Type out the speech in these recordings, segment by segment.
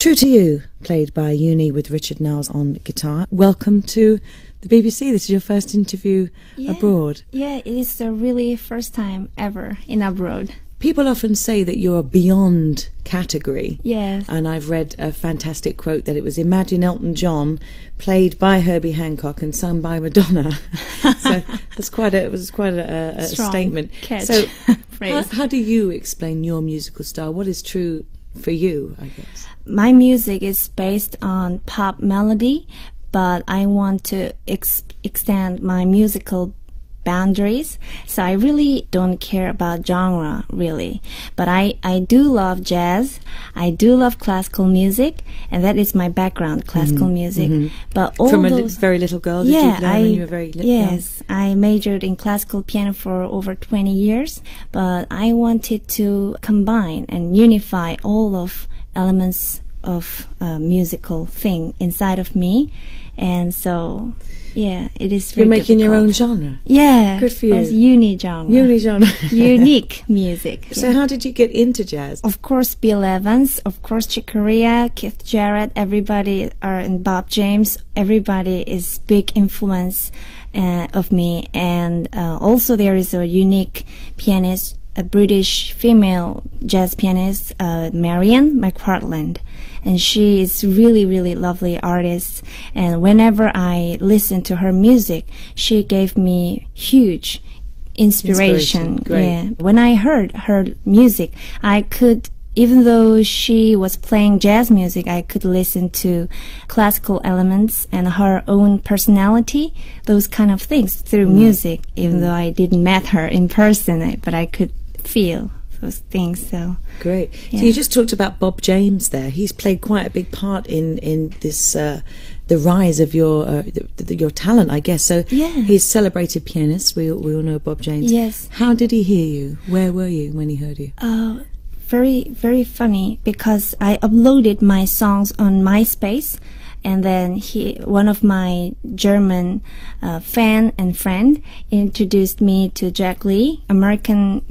True to You, played by Younee with Richard Niles on guitar. Welcome to the BBC. This is your first interview abroad. Yeah, it is the really first time ever in abroad. People often say that you're beyond category. Yes. And I've read a fantastic quote that it was Imagine Elton John played by Herbie Hancock and sung by Madonna. So it was quite a statement. Catch. So Phrase. how do you explain your musical style? What is true for you, I guess? My music is based on pop melody, but I want to extend my musical boundaries, so I really don't care about genre, really. But I do love jazz, I do love classical music, and that is my background, classical music. But all From those, a very little girl, did you learn when you were very little? Yes, I majored in classical piano for over 20 years, but I wanted to combine and unify all of elements of musical thing inside of me, and so yeah, it is very You're making your difficult. own genre. Yeah, good for you. That's Younee genre. Younee genre. Unique music. So how did you get into jazz? Of course, Bill Evans, of course, Chick Corea, Keith Jarrett, everybody and Bob James. Everybody is big influence of me, and also there is a unique pianist, a British female jazz pianist, Marian McPartland, and she is really, really lovely artist. And whenever I listen to her music, she gave me huge inspiration. Great. Yeah, when I heard her music, I could, even though she was playing jazz music, I could listen to classical elements and her own personality, those kind of things through music, even though I didn't meet her in person, but I could feel those things. So great. Yeah. So you just talked about Bob James there. He's played quite a big part in this the rise of your talent, I guess. So yeah, he's celebrated pianist. We all know Bob James. Yes. How did he hear you? Where were you when he heard you? Very, very funny, because I uploaded my songs on MySpace, and then one of my German fan and friend introduced me to Jack Lee, American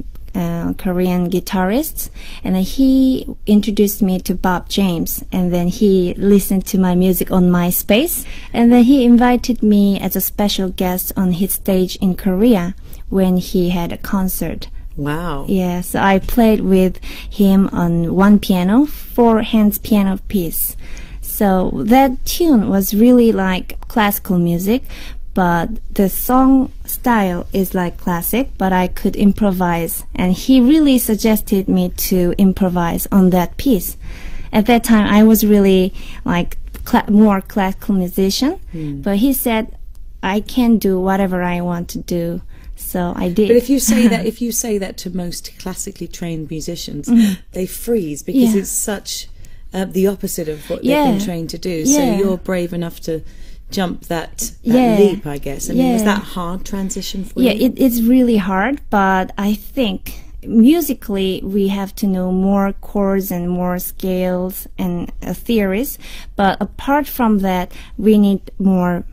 Korean guitarist, and then he introduced me to Bob James, and then he listened to my music on MySpace, and then he invited me as a special guest on his stage in Korea when he had a concert. Wow. Yeah, so I played with him on one piano, 4 hands piano piece. So that tune was really like classical music, but the song style is like classic, but I could improvise, and he really suggested me to improvise on that piece. At that time, I was really like more classical musician, but he said I can do whatever I want to do. So I did. But if you say that to most classically trained musicians, they freeze, because it's such the opposite of what they've been trained to do. So you're brave enough to jump that leap, I guess. I mean, was that a hard transition for you? Yeah, it's really hard, but I think musically we have to know more chords and more scales and theories, but apart from that, we need more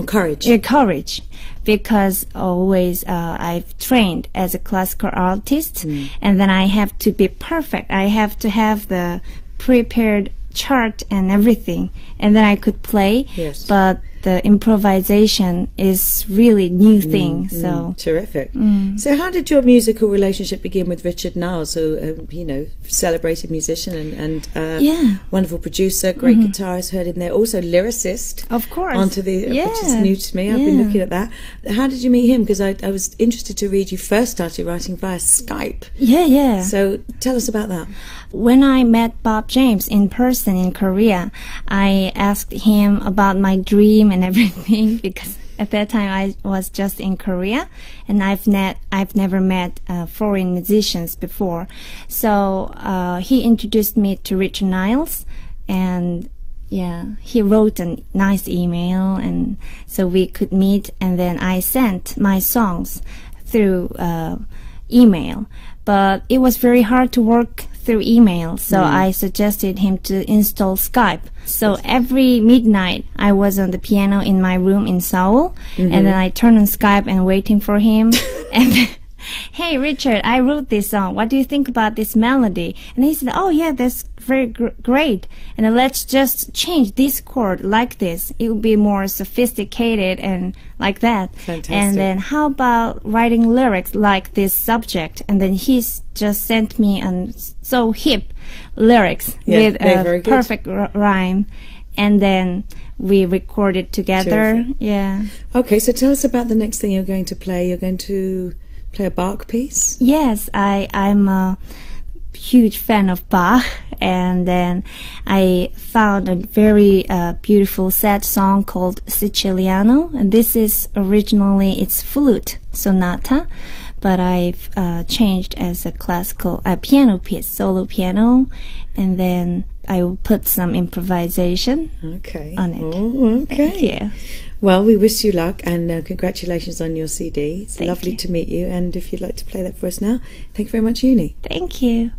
courage. Courage, because always I've trained as a classical artist, and then I have to be perfect. I have to have the prepared chart and everything, and then I could play. Yes. But the improvisation is really new thing. So terrific. So how did your musical relationship begin with Richard Niles, who celebrated musician and wonderful producer, great guitarist, heard him there, also lyricist, of course, which is new to me. I've been looking at that. How did you meet him? Because I was interested to read you first started writing via Skype. Yeah. So tell us about that. When I met Bob James in person in Korea, I asked him about my dream and everything, because at that time I was just in Korea, and I've never met foreign musicians before. So he introduced me to Richard Niles, and he wrote a nice email, and so we could meet, and then I sent my songs through email. But it was very hard to work through email, so I suggested him to install Skype. So every midnight I was on the piano in my room in Seoul, and then I turned on Skype and waiting for him, and "Hey, Richard, I wrote this song. What do you think about this melody?" And he said, "Oh, yeah, that's very great. And then let's just change this chord like this. It will be more sophisticated and like that. Fantastic. And then how about writing lyrics like this subject?" And then he's just sent me so hip lyrics with a perfect rhyme. And then we recorded together. Terrific. Yeah. Okay, so tell us about the next thing you're going to play. You're going to play a Bach piece? Yes, I'm a huge fan of Bach, and then I found a very beautiful sad song called Siciliano, and this is originally it's flute sonata, but I've changed as a classical piano piece, solo piano, and then I will put some improvisation on it. Oh, okay. Thank you. Well, we wish you luck, and congratulations on your CD. It's Thank lovely you. to meet you, and if you'd like to play that for us now, thank you very much, Younee. Thank you.